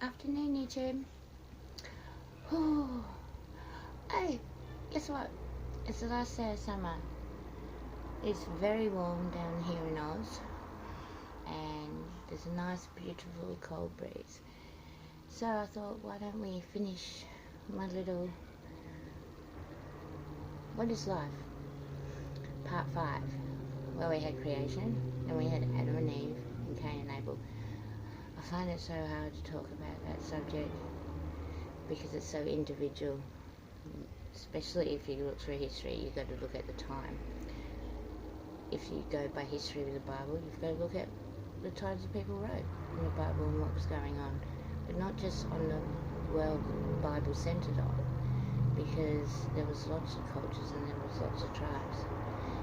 Afternoon, YouTube. Hey, guess what? It's the last day of summer. It's very warm down here in Oz, and there's a nice, beautiful cold breeze. So I thought, why don't we finish my little What is Life? Part 5, where we had creation, then we had Adam and Eve, and Cain and Abel. I find it so hard to talk about that subject because it's so individual. Especially if you look through history, you've got to look at the time. If you go by history with the Bible, you've got to look at the times that people wrote in the Bible and what was going on, but not just on the world the Bible centered on, because there was lots of cultures and there was lots of tribes.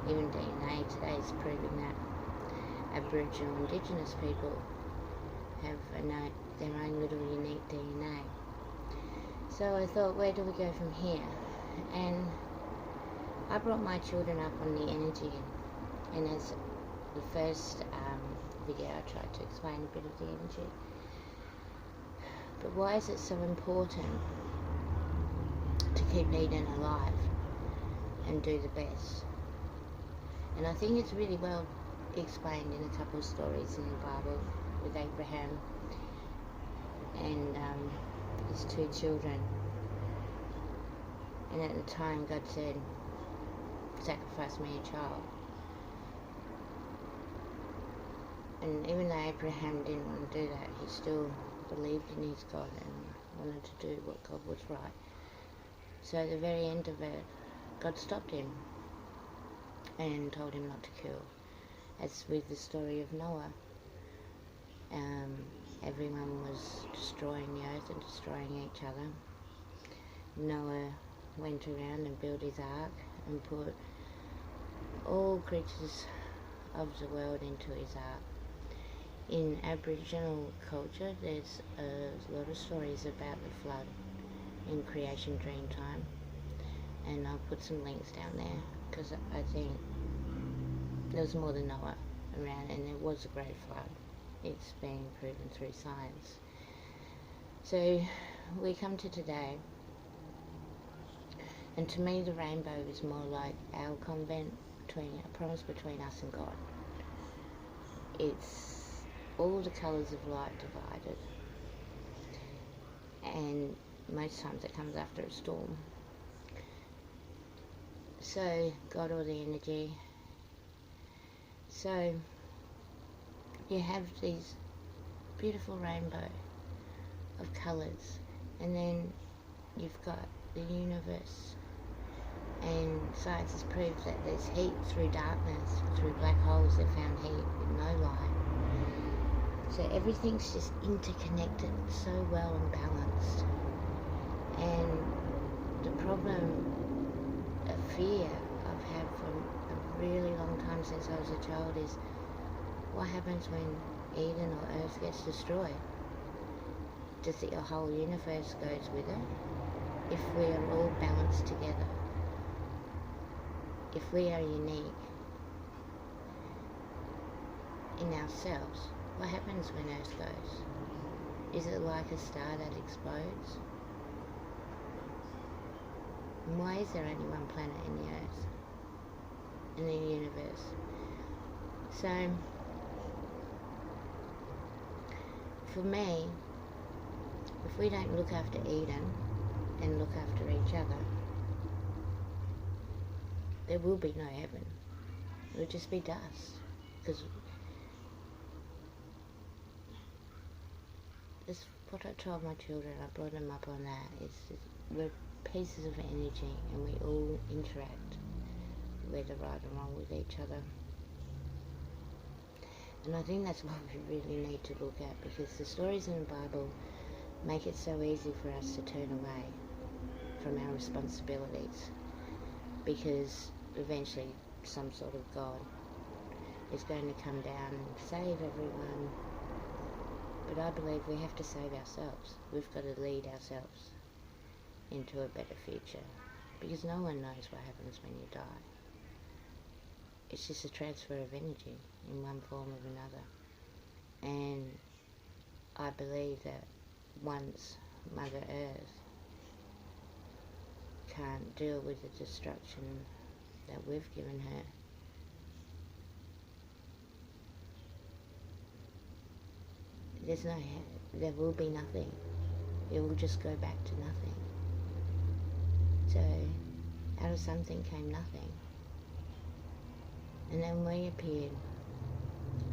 Even DNA today is proving that Aboriginal Indigenous people have their own little unique DNA. So I thought, where do we go from here? And I brought my children up on the energy, and as the first video I tried to explain a bit of the energy. But why is it so important to keep Eden alive and do the best? And I think it's really well explained in a couple of stories in the Bible with Abraham and his 2 children. And at the time God said, sacrifice me a child. And even though Abraham didn't want to do that, he still believed in his God and wanted to do what God was right. So at the very end of it, God stopped him and told him not to kill. As with the story of Noah, everyone was destroying the earth and destroying each other. Noah went around and built his ark and put all creatures of the world into his ark. In Aboriginal culture, there's a lot of stories about the flood in Creation Dreamtime, and I'll put some links down there because I think there was more than Noah around, and there was a great flood. It's been proven through science. So we come to today, and to me the rainbow is more like our convent, a promise between us and God. It's all the colours of light divided, and most times it comes after a storm. So God, or the energy. So you have these beautiful rainbow of colours, and then you've got the universe, and science has proved that there's heat through darkness. Through black holes they found heat with no light. So everything's just interconnected so well and balanced. And the problem, a fear I've had from a really long time since I was a child, is what happens when Eden or Earth gets destroyed? Does the whole universe goes with it? If we are all balanced together, if we are unique in ourselves, what happens when Earth goes? Is it like a star that explodes? And why is there only one planet in the Earth, in the universe? So, for me, if we don't look after Eden and look after each other, there will be no heaven. It will just be dust. Because that's what I told my children. I brought them up on that. We're pieces of energy, and we all interact, whether right or wrong, with each other. And I think that's what we really need to look at, because the stories in the Bible make it so easy for us to turn away from our responsibilities, because eventually some sort of God is going to come down and save everyone. But I believe we have to save ourselves. We've got to lead ourselves into a better future, because no one knows what happens when you die. It's just a transfer of energy in one form or another. And I believe that once Mother Earth can't deal with the destruction that we've given her, there will be nothing. It will just go back to nothing. So, out of something came nothing. And then we appeared.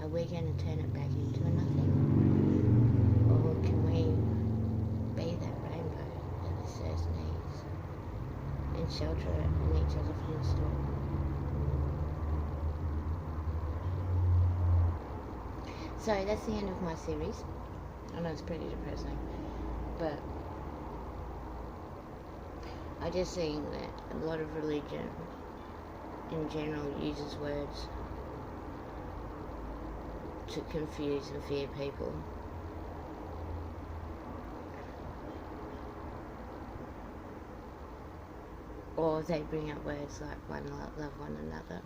Are we going to turn it back into a nothing? Or can we be that rainbow that this earth needs and shelter it and each other from the storm? So that's the end of my series. I know it's pretty depressing, but I just think that a lot of religion in general uses words to confuse and fear people. Or they bring up words like love one another.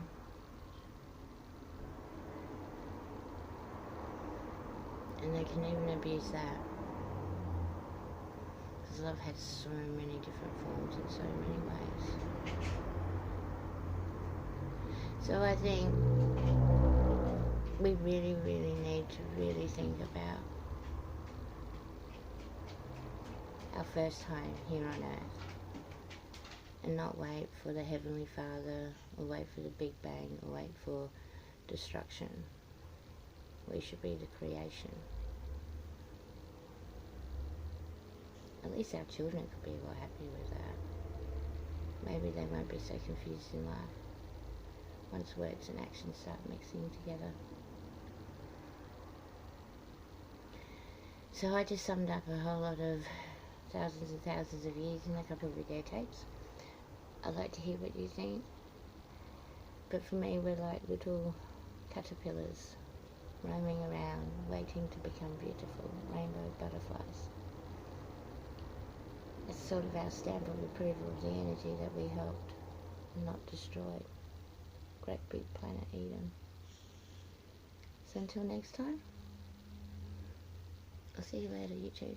And they can even abuse that. Because love has so many different forms in so many ways. So I think we really, really need to really think about our first time here on earth. And not wait for the Heavenly Father, or wait for the Big Bang, or wait for destruction. We should be the creation. At least our children could be well happy with that. Maybe they won't be so confused in life once words and actions start mixing together. So I just summed up a whole lot of thousands and thousands of years in a couple of video tapes. I'd like to hear what you think. But for me, we're like little caterpillars roaming around, waiting to become beautiful rainbow butterflies. It's sort of our stamp of approval of the energy that we helped and not destroyed. Great big planet Eden. So until next time, I'll see you later, YouTube.